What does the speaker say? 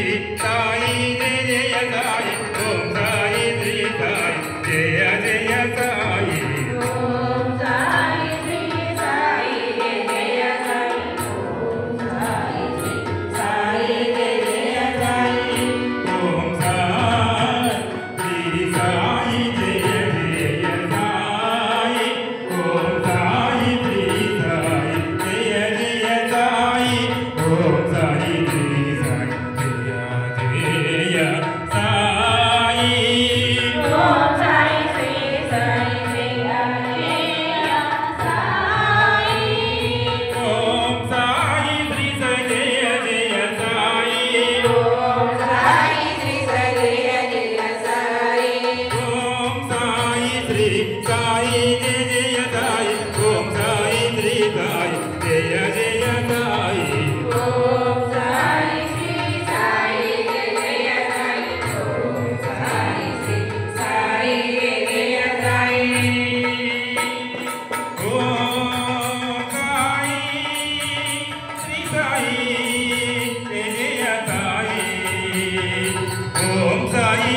Sai Jai Jai Sai Om Sai Shri Sai Jai Jai Sai Om Sai Shri Sai Jai Jai Sai Om Sai Shri Sai Jai Jai Sai Om Sai Shri Sai Jai Jai Sai Om Sai Shri Sai Jai Jai Sai Om Sai Shri Sai Jai Jai Sai Om Sai Shri Sai Jai Jai Sai Om Sai Shri Sai Jai Jai Sai Om Sai Shri Sai Jai Jai Sai Om Sai Shri Sai Jai Jai Sai Om Sai Shri Sai Jai Jai Sai Om Sai Shri Sai Jai Jai Sai Om Sai Shri Sai Jai Jai Sai Om Sai Shri Sai Jai Jai Sai Om Sai